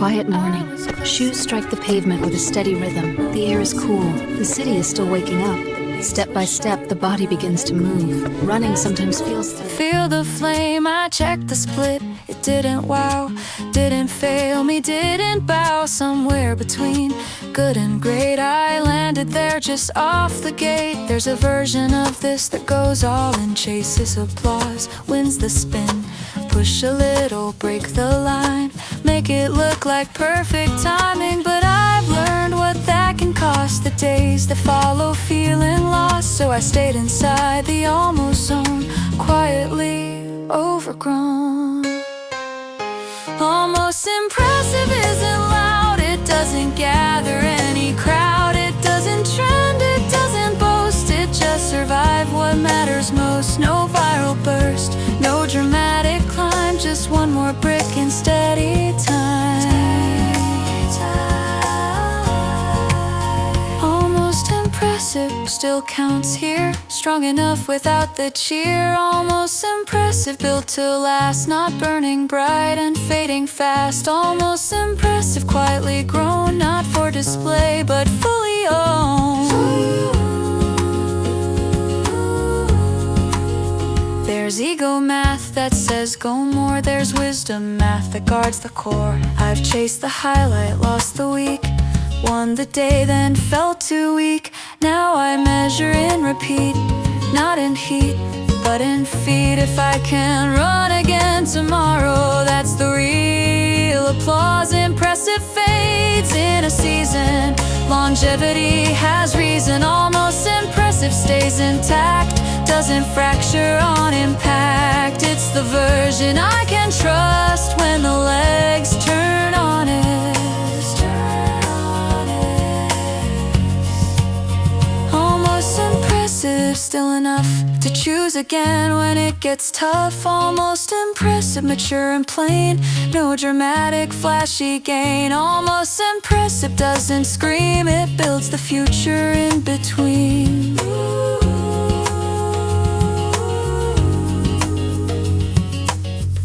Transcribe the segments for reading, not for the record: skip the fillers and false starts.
quiet morning. Shoes strike the pavement with a steady rhythm. The air is cool. The city is still waking up. Step by step, the body begins to move. Running sometimes feels... Feel the flame, I checked the split. It didn't wow, didn't fail me, didn't bow. Somewhere between good and great, I landed there just off the gate. There's a version of this that goes all in, chases applause, wins the spin. Push a little, break the line, make it look like perfect timing. But I've learned what that can cost, the days that follow feeling lost. So I stayed inside the almost zone, quietly overgrown. Almost impressive isn't loud, it doesn't gather any crowd. It doesn't trend, it doesn't boast, it just survived what matters most. No viral burst, no dramatic climb, just one more brick in steady time. Almost impressive still counts here, strong enough without the cheer. Almost impressive, built to last, not burning bright and fading fast. Almost impressive, quietly grown, not for display but fully owned. There's ego math that says go more, there's wisdom math that guards the core. I've chased the highlight, lost the week, won the day then felt too weak. Now I measure in repeat, not in heat but in feet. If I can run again tomorrow, that's the real applause. Impressive fades in a season, longevity has reason. Almost impressive stays intact, doesn't fracture on impact. It's the version I can trust when the legs turn honest. Almost impressive, still enough to choose again when it gets tough. Almost impressive, mature and plain, no dramatic flashy gain. Almost impressive doesn't scream, it builds the future in between.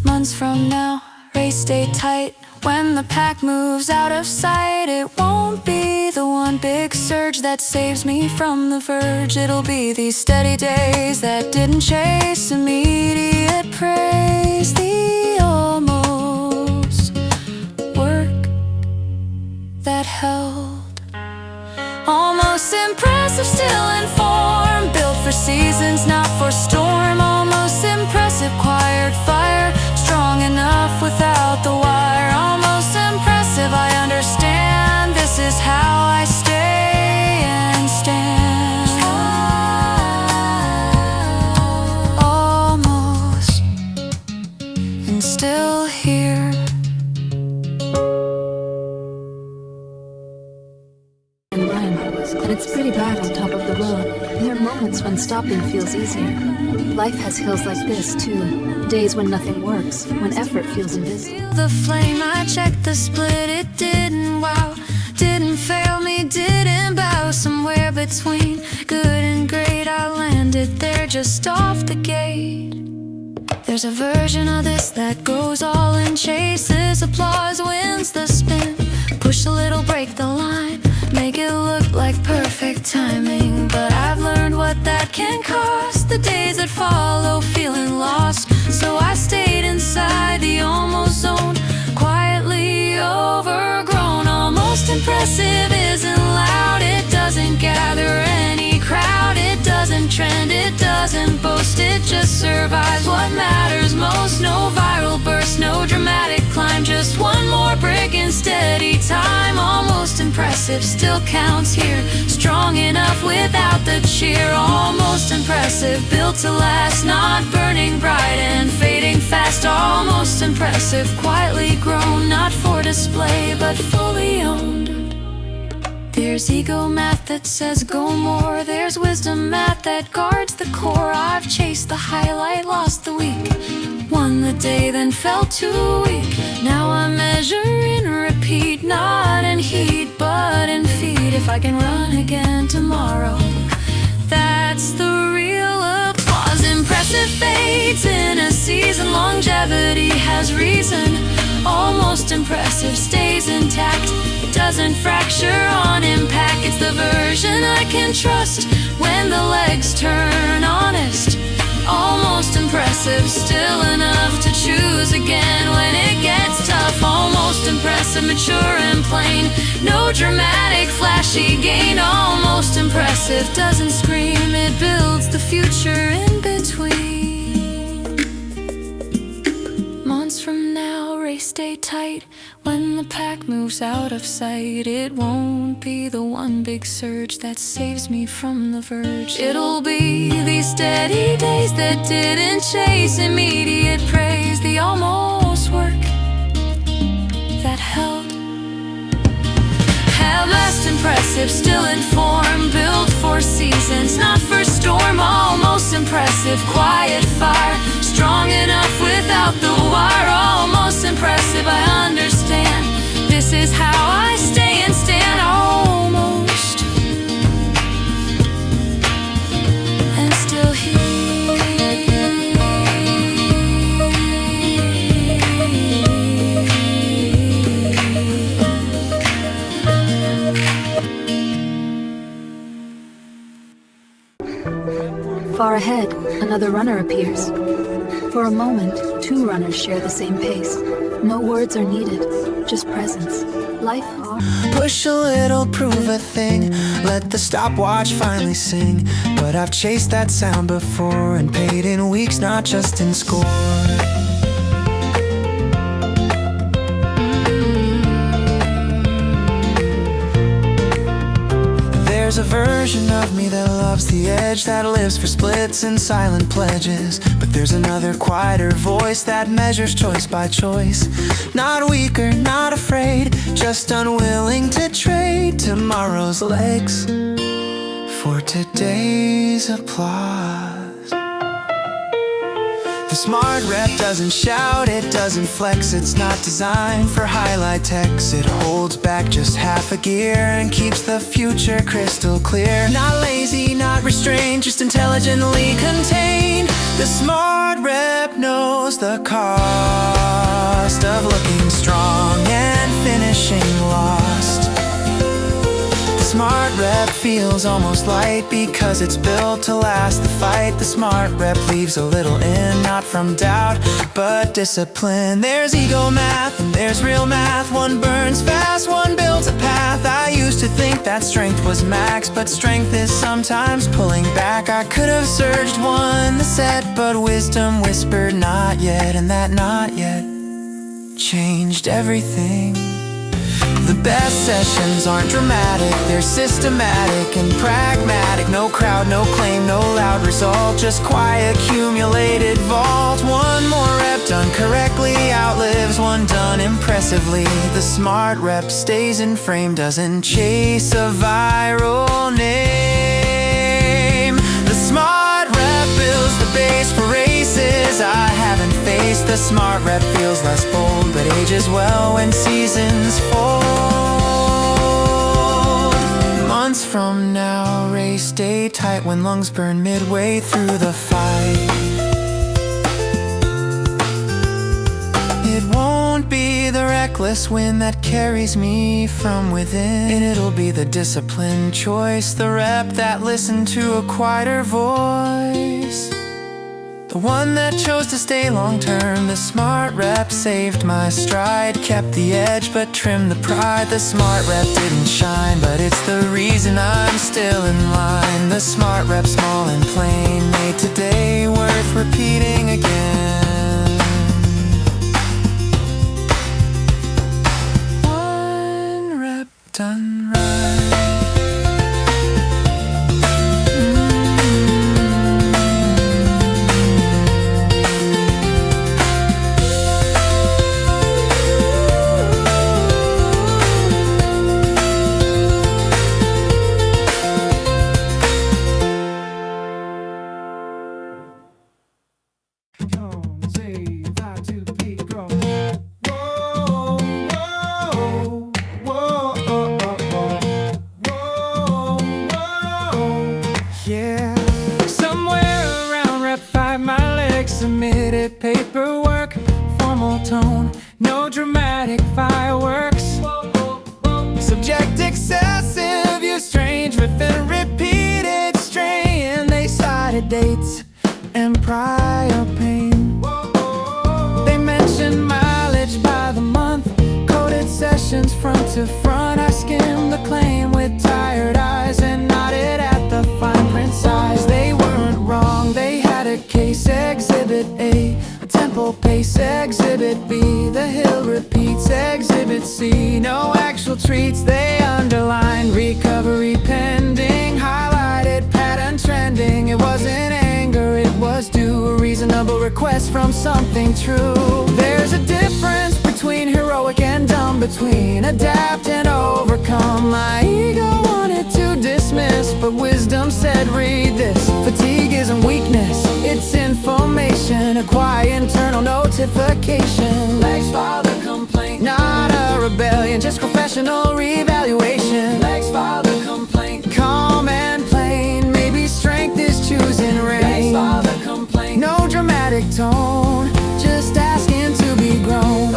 Months from now, race stay tight. When the pack moves out of sight, it won't be the one big surge that saves me from the verge. It'll be these steady days that didn't chase immediate praise. The almost work that held. Almost impressive, still in form, built for seasons, not for storm. Almost impressive, quiet fire, strong enough without the wire. Almost impressive, I understand, this is how I stay and stand. Almost, and still here. And it's pretty bad on top of the road. There are moments when stopping feels easier. Life has hills like this too. Days when nothing works, when effort feels invisible. The flame, I checked the split, it didn't wow, didn't fail me, didn't bow. Somewhere between good and great, I landed there just off the gate. There's a version of this that goes all in, chases applause, wins the spin. Push a little, break the line, make it look like perfect timing. But I've learned what that can cost, the days that follow feeling lost. So I stayed inside the almost zone, quietly overgrown. Almost impressive isn't loud, it doesn't gather any crowd. It doesn't trend, it doesn't boast, it just survives what matters most. No viral burst, no dramatic climb, just one more brick in steady time. Almost impressive still counts here, strong enough without the cheer. Almost impressive, built to last, not burning bright and fading fast. Almost impressive, quietly grown, not for display but fully owned. There's ego math that says go more, there's wisdom math that guards the core. I've chased the highlight, lost the week, won the day then felt too weak. Now I measure in repeat, not in heat but in feet. If I can run again tomorrow, that's the real applause. Impressive fades in a season, longevity has reason. Almost impressive stays in doesn't fracture on impact. It's the version I can trust when the legs turn honest. Almost impressive, still enough to choose again when it gets tough. Almost impressive, mature and plain. No dramatic, flashy gain. Almost impressive, doesn't scream. It builds the future in between. Months from now, race day tight. When the pack moves out of sight, it won't be the one big surge that saves me from the verge. It'll be these steady days that didn't chase immediate praise. The almost work that held have last impressive, still informed. Built for seasons, not for storm. Almost impressive, quiet fire. Strong enough without the wire. Almost impressive, I understand. This is how I stay and stand. Almost and still Far ahead, another runner appears. For a moment, two runners share the same pace. No words are needed, just presence. Life are. Push a little, prove a thing. Let the stopwatch finally sing. But I've chased that sound before and paid in weeks, not just in score. There's a version of me that loves the edge, that lives for splits and silent pledges. But there's another quieter voice that measures choice by choice. Not weaker, not afraid, just unwilling to trade tomorrow's legs for today's applause. The smart rep doesn't shout, it doesn't flex. It's not designed for highlight text. It holds back just half a gear and keeps the future crystal clear. Not lazy, not restrained, just intelligently contained. The smart rep knows the cost of looking strong and finishing lost. The smart rep feels almost light because it's built to last the fight. The smart rep leaves a little in, not from doubt, but discipline. There's ego math and there's real math. One burns fast, one builds a path. I used to think that strength was max, but strength is sometimes pulling back. I could have surged, won the set, but wisdom whispered not yet. And that not yet changed everything. The best sessions aren't dramatic, they're systematic and pragmatic. No crowd, no claim, no loud result, just quiet, accumulated vault. One more rep done correctly outlives one done impressively. The smart rep stays in frame, doesn't chase a viral name. The smart rep builds the base for races I haven't faced. The smart rep feels less bold, but ages well when seasons fold. Months from now, race day tight when lungs burn midway through the fight. It won't be the reckless wind that carries me from within. It'll be the disciplined choice, the rep that listened to a quieter voice. The one that chose to stay long term. The smart rep saved my stride, kept the edge but trimmed the pride. The smart rep didn't shine, but it's the reason I'm still in line. The smart rep, small and plain, made today worth repeating again. One rep done right. dates and prior pain. They mention mileage by the month, coded sessions front to front. I skimmed the claim with tired eyes and nodded at the fine print size. They weren't wrong, they had a case. Exhibit A, a tempo pace. Exhibit B, the hill repeats. Exhibit C, no actual treats. They underlined recovery pending, highlighted pattern trending. It wasn't anger, it was due, a reasonable request from something true. There's a difference between heroic and dumb, between adapt and overcome. My ego wanted to dismiss, but wisdom said read this. Fatigue isn't weakness, it's information, a quiet internal notification. Legs file the complaint, not a rebellion, just professional reevaluation. Legs file the complaint, calm and plain. Maybe strength is choosing rain. Legs file the complaint, no dramatic tone, just asking to be grown.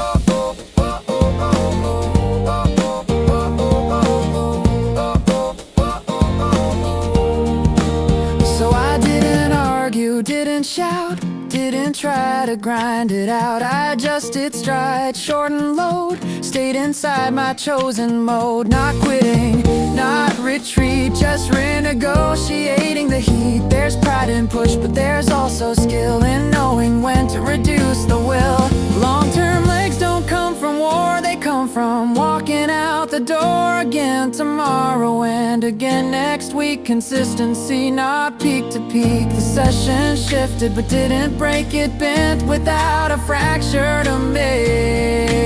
So I didn't argue, didn't shout, didn't try to grind it out. I adjusted stride, shortened load, stayed inside my chosen mode. Not quitting, not retreat, just renegotiating the heat. There's pride in push, but there's also skill in knowing when to reduce the will. Long-term legs don't come from war, they come from walking out the door again tomorrow and again next week. Consistency, not peak to peak. The session shifted but didn't break, it bent without a fracture to make.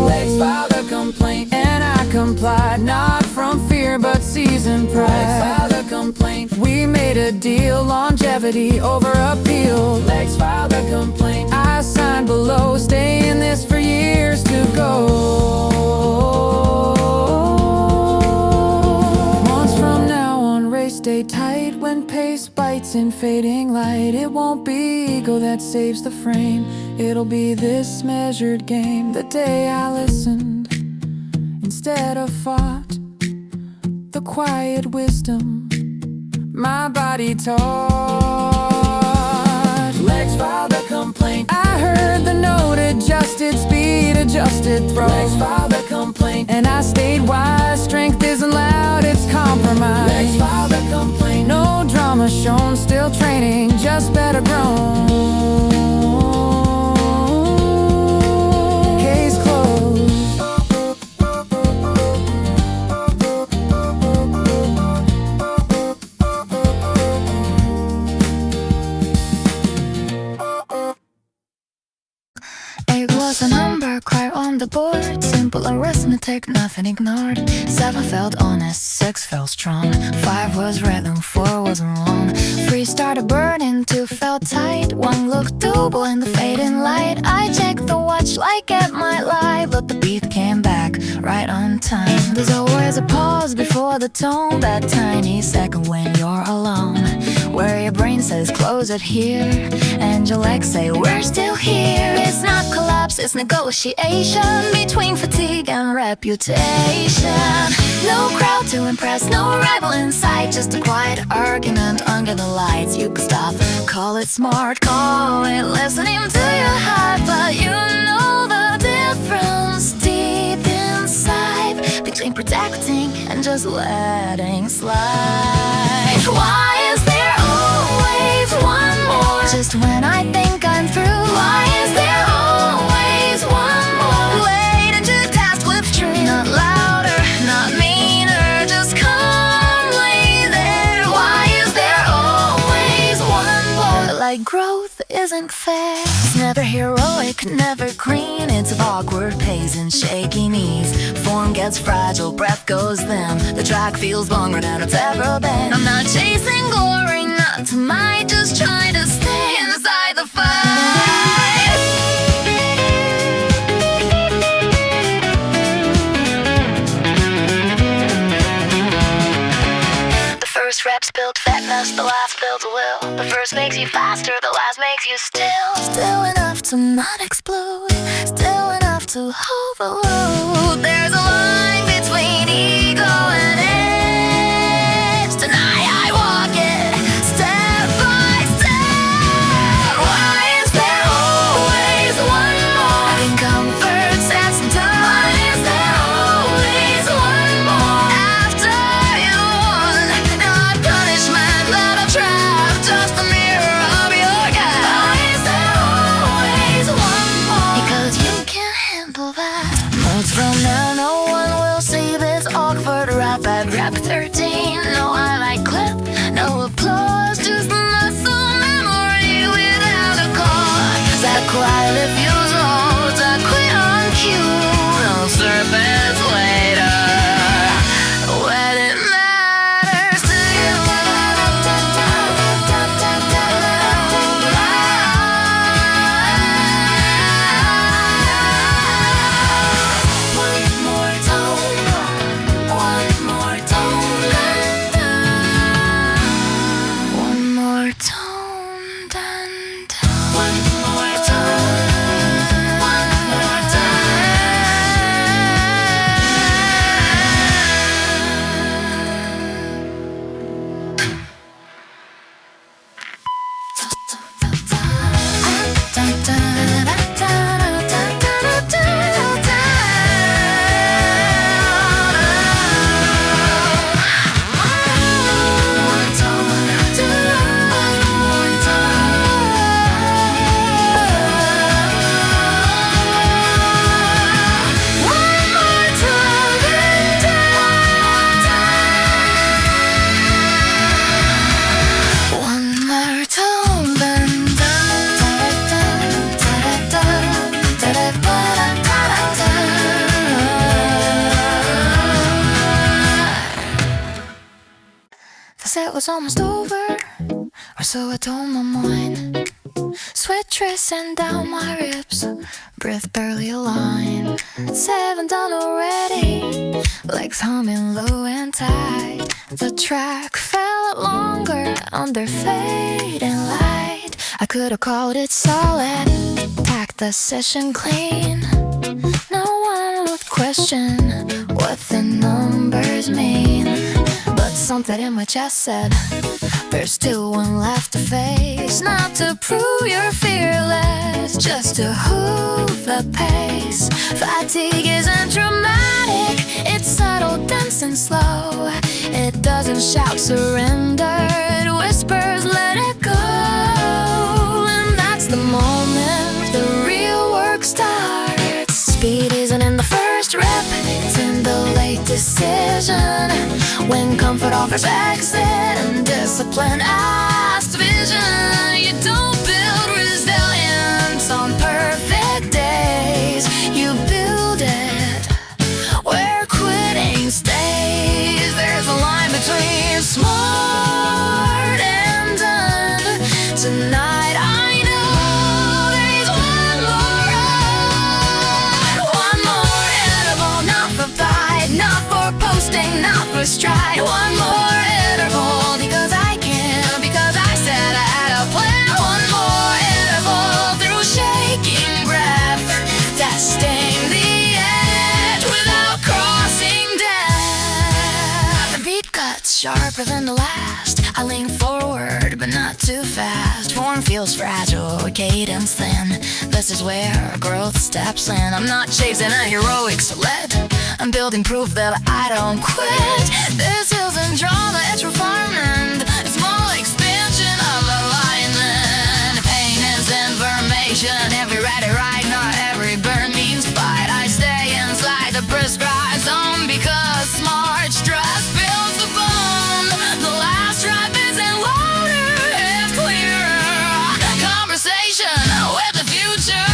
Legs filed a complaint and I complied, not from fear but seasoned pride. Legs filed a complaint, we made a deal, longevity over appeal. Legs filed a complaint, I signed below, stay in this for years to go. Months from now on race day tight, when pace bites in fading light. It won't be ego that saves the frame, it'll be this measured game. The day I listened instead of fought, the quiet wisdom my body taught. Legs filed a complaint, I heard the note, adjusted speed, adjusted throw. Legs filed a complaint, and I stayed wise. Strength isn't loud, it's compromise. Legs filed a complaint, no drama shown, still training, just better grown. Case closed. It was a number, cry on the board, simple arithmetic, nothing ignored. 7 felt honest, 6 felt strong, 5 was right and 4 wasn't wrong. 3 started burning, 2 felt tight, 1 looked doable in the fading light. I checked the watch like it might lie, but the beat came back right on time. There's always a pause before the tone, that tiny second when you're alone, where your brain says close it here and your legs say we're still here. It's not collapse, it's negotiation between fatigue and reputation. No crowd to impress, no rival in sight, just a quiet argument under the lights. You could stop, call it smart, call it listening to your heart, but you know the difference deep inside between protecting and just letting slide. Why is there always one more just when I think I'm through? Why is there always one more way to do task with truth? Not louder, not meaner, just calmly there. Why is there always one more? Like growth isn't fair, it's never heroic, never clean. It's of awkward pace and shaky knees. Form gets fragile, breath goes dim, the track feels longer than it's ever been. I'm not chasing glory, not to might, just trying to stay inside the fight. The first reps build fitness, the last builds will. The first makes you faster, the last makes you still. Still enough to not explode, still enough to hold the load. There's a line between ego and it was almost over, or so I told my mind. Sweat tracing down my ribs, breath barely aligned. 7 done already, legs humming low and tight. The track felt longer under fading light. I could've called it solid, tacked the session clean. No one would question what the numbers mean, but something in my chest said there's still one left to face. Not to prove you're fearless, just to hoof the pace. Fatigue isn't dramatic, it's subtle, dense and slow. It doesn't shout surrender, it whispers let it go. And that's the moment the real work starts. Speed isn't in the first rep, it's in the late decision. When comfort offers exit and discipline asks vision. You don't build resilience on perfect days, you build it where quitting stays. There's a line between smart and done. Tonight I know there is one more run, one more interval, not for pride, not for posting, not for stride. One more interval because I can, because I said I had a plan. One more interval through shaking breath, testing the edge without crossing death. The beat cuts sharper than the last. I lean forward but not too fast. Form feels fragile, cadence thin. This is where growth steps in. I'm not chasing a heroic sled, I'm building proof that I don't quit. This isn't drama, it's refinement. A small expansion of alignment. Pain is information. Every ready right, not every burn means fight. I stay inside the prescribed zone because smart stress builds the bone. The last rep isn't louder, it's clearer. Conversation with the future.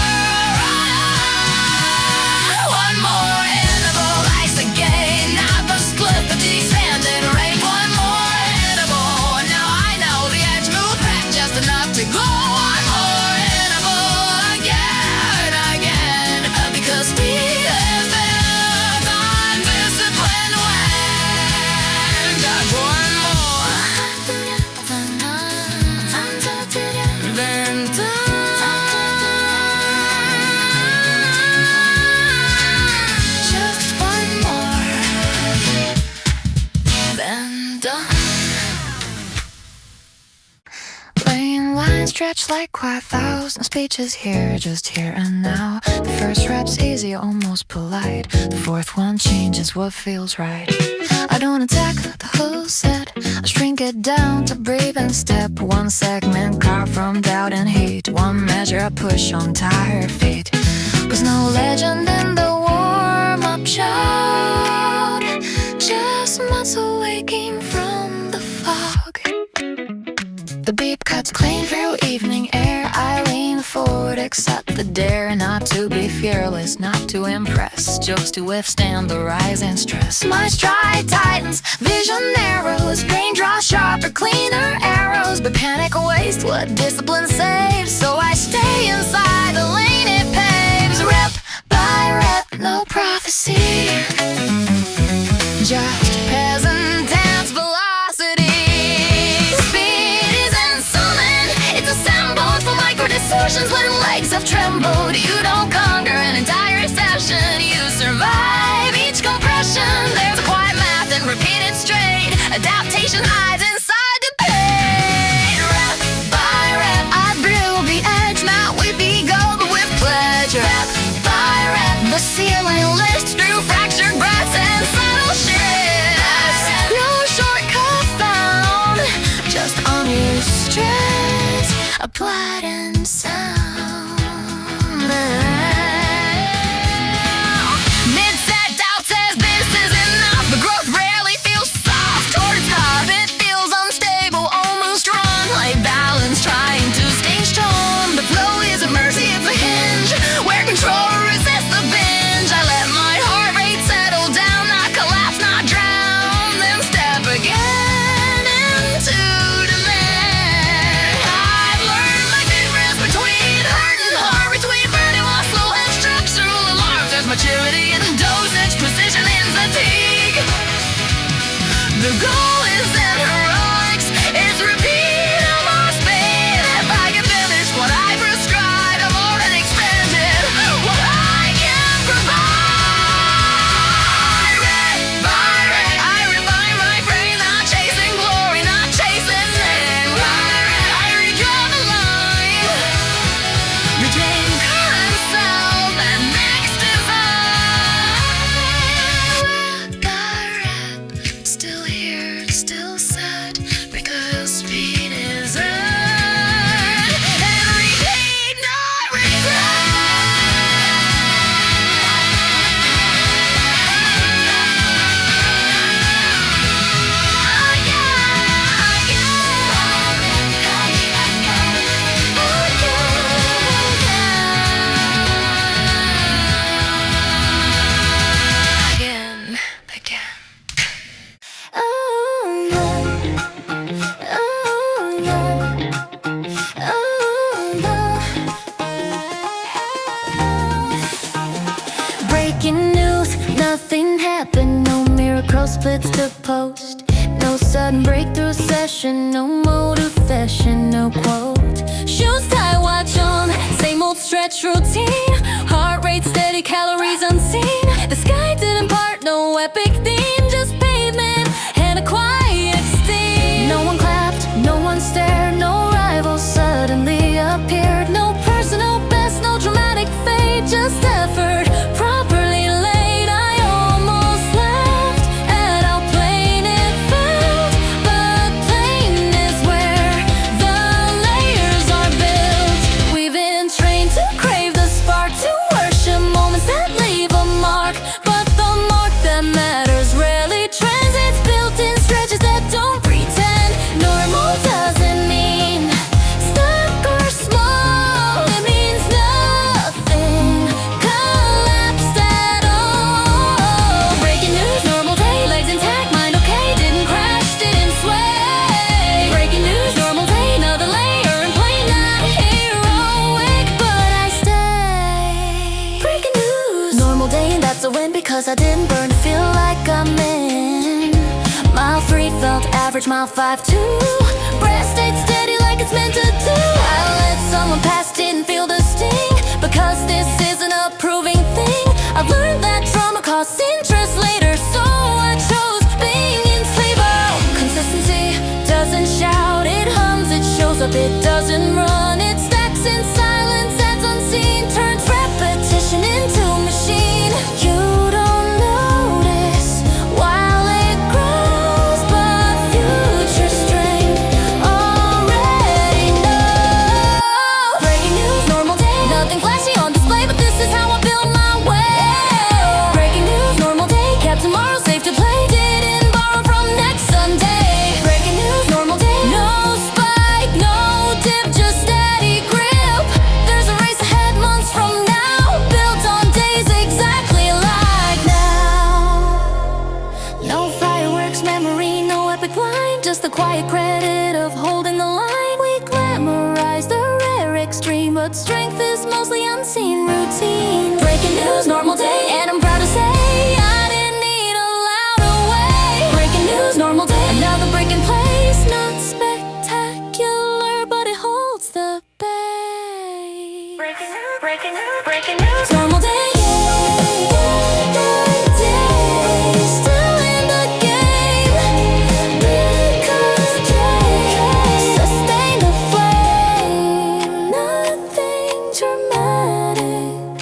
One more interval, ice again, not the split, but the expanded rate. One more interval, now I know the edge move back just enough to go. One more interval, again, again, because speed is built on discipline when. Got one more than done. Just one more than done. Laying lines stretch like 5,000 speeches here, just here and now. The first rep's easy, almost polite. The fourth one changes what feels right. I don't attack the whole set, I shrink it down to breathe and step. One segment carved from doubt and heat, one measure I push on tired feet. Was no legend in the warm-up shot, just muscle waking from the fog. The beat cuts clean through evening air. I lean forward, accept the dare. Not to be fearless, not to impress, just to withstand the rising stress. My stride tightens, vision narrows. Brain draws sharper, cleaner arrows. But panic wastes what discipline saves. So I stay inside the lane it paves. Rep by rep, no prophecy, just peasant dance velocity. Speed isn't summoned, it's assembled for micro distortions when legs have trembled. You don't conquer an entire session, you survive each compression. There's a quiet math and repeat it straight. Adaptation hides inside the pain. Rep by rep, I brew the edge, not with ego but with pleasure. Rep by rep, the ceiling lifts through fractured breaths and subtle shifts. No shortcut found, just honest stress applied in sound. Mid-set doubt says this is enough, but growth rarely feels soft or tough. It feels unstable, almost wrong, like balance trying to stay strong. The flow isn't mercy, it's a hinge where control resists the binge. I let my heart rate settle down, not collapse, not drown, then step again into Breaking news, nothing happened. No miracle splits to post. No sudden breakthrough session. No motivation, no quote. Shoes tied, watch on, same old stretch routine. Heart rate steady, calories unseen. The sky didn't part, no epic theme. Just pavement and a quiet steam. No one clapped, no one stared. No rival suddenly appeared. No personal best, no dramatic fade. Just effort properly laid. I almost laughed at how plain it felt, but plain is where the layers are built. We've been trained to crave the spark, to worship moments that leave a mark. But the mark that matters rarely transits, built in stretches that don't pretend. Normal doesn't mean stuck or small. It means nothing collapsed at all. Breaking news, normal day, legs intact, mind okay, didn't crash, didn't sway. Breaking news, normal day, another layer in play, not heroic, but I stay. Breaking news, normal day, and that's a win because I didn't burn, feel like I'm in. Mile 3 felt average, mile 5 too. Breath stayed steady like it's meant to do. I let someone pass, didn't feel the sting, because this isn't a proving thing. I've learned that drama costs interest later, so I chose being in favor. Consistency doesn't shout, it hums, it shows up, it doesn't run. It stacks in silence, that's unseen, turns repetition into machine. You don't notice while it grows, but future strength already knows. Breaking news, normal day, nothing flashy on display, but this is how I build my way. Breaking news, normal day, kept tomorrow safe to play, didn't borrow from next Sunday. Breaking news, normal day, no spike, no dip, just steady grip. There's a race ahead months from now, built on days exactly like now. No fireworks, memory, no epic line, just the quiet credit of holding the line. We glamorize the rare extreme, but strength is mostly unseen routine. Breaking news, normal day, and I'm proud to say I didn't need a louder way. Breaking news, normal day, another break in place, not spectacular, but it holds the bay. Breaking news, normal day. Still in the game, because sustain the flame. Nothing dramatic,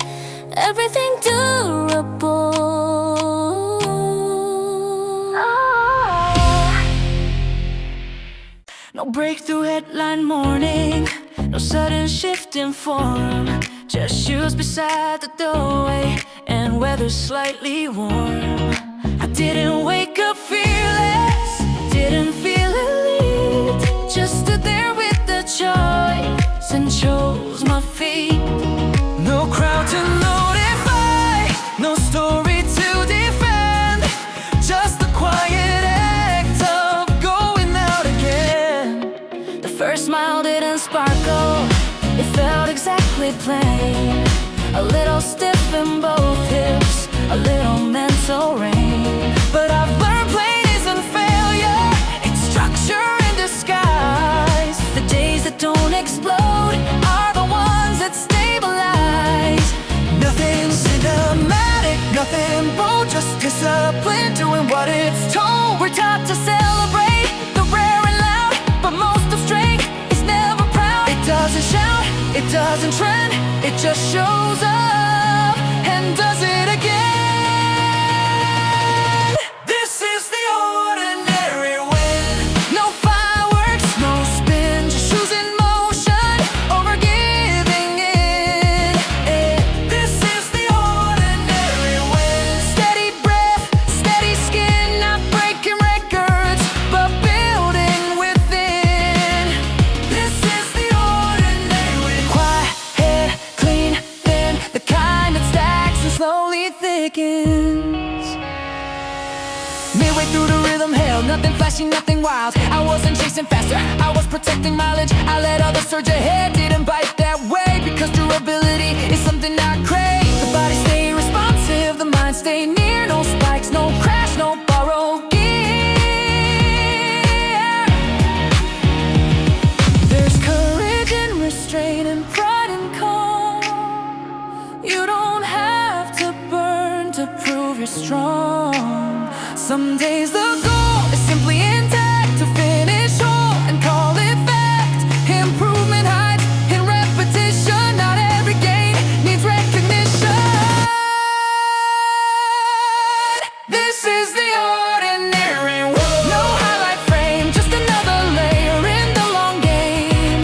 everything durable. No breakthrough headline morning, no sudden shift in form. Just shoes beside the doorway and weather slightly warm. I didn't wake up fearless, didn't feel elite. Just stood there with the choice and chose my feet. No crowd to notify, no story to defend, just the quiet act of going out again. The first smile didn't sparkle, it felt exactly plain. A little stiff in both hips, a little mental rain. But I've learned plain isn't failure, it's structure in disguise. The days that don't explode are the ones that stabilize. Nothing cinematic, nothing bold, just discipline, doing what it's told. We're taught to celebrate the rare and loud, but most of strength is never proud. It doesn't shout, it doesn't trend, it just shows up and does it again. This is the ordinary win. No fireworks, no spin, just shoes in motion, over giving in. This is the ordinary win. Steady breath, steady skin, not breaking records, but building within. This is the ordinary win. Quiet, clean, thin, the kind that stacks and slowly thickens. Midway through the rhythm, held nothing flashy, nothing wild. I wasn't chasing faster, I was protecting mileage. I let others surge ahead, didn't bite that way, because durability is something I crave. The body stay responsive, the mind to prove you're strong. Some days the goal is simply intact, to finish whole and call it fact. Improvement hides in repetition, not every gain needs recognition. This is the ordinary world. No highlight frame, just another layer in the long game.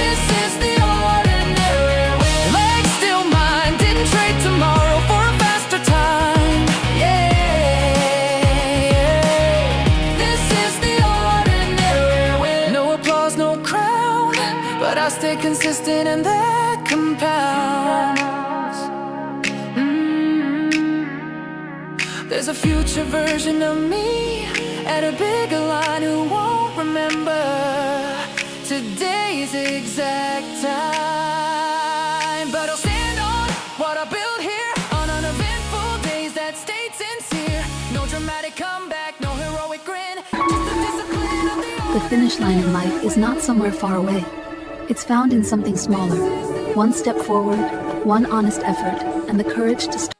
This is the ordinary world. Legs still mine, didn't trade tomorrow for a faster time. This is the ordinary world. No applause, no crown, but I stay consistent and that compounds. There's a future version of me at a bigger line who won't remember today's exact time. But I'll stand on what I built here, on uneventful days that stayed sincere. No dramatic comeback, no heroic grin, just the discipline of The finish line in life is not somewhere far away. It's found in something smaller. One step forward, one honest effort, and the courage to start.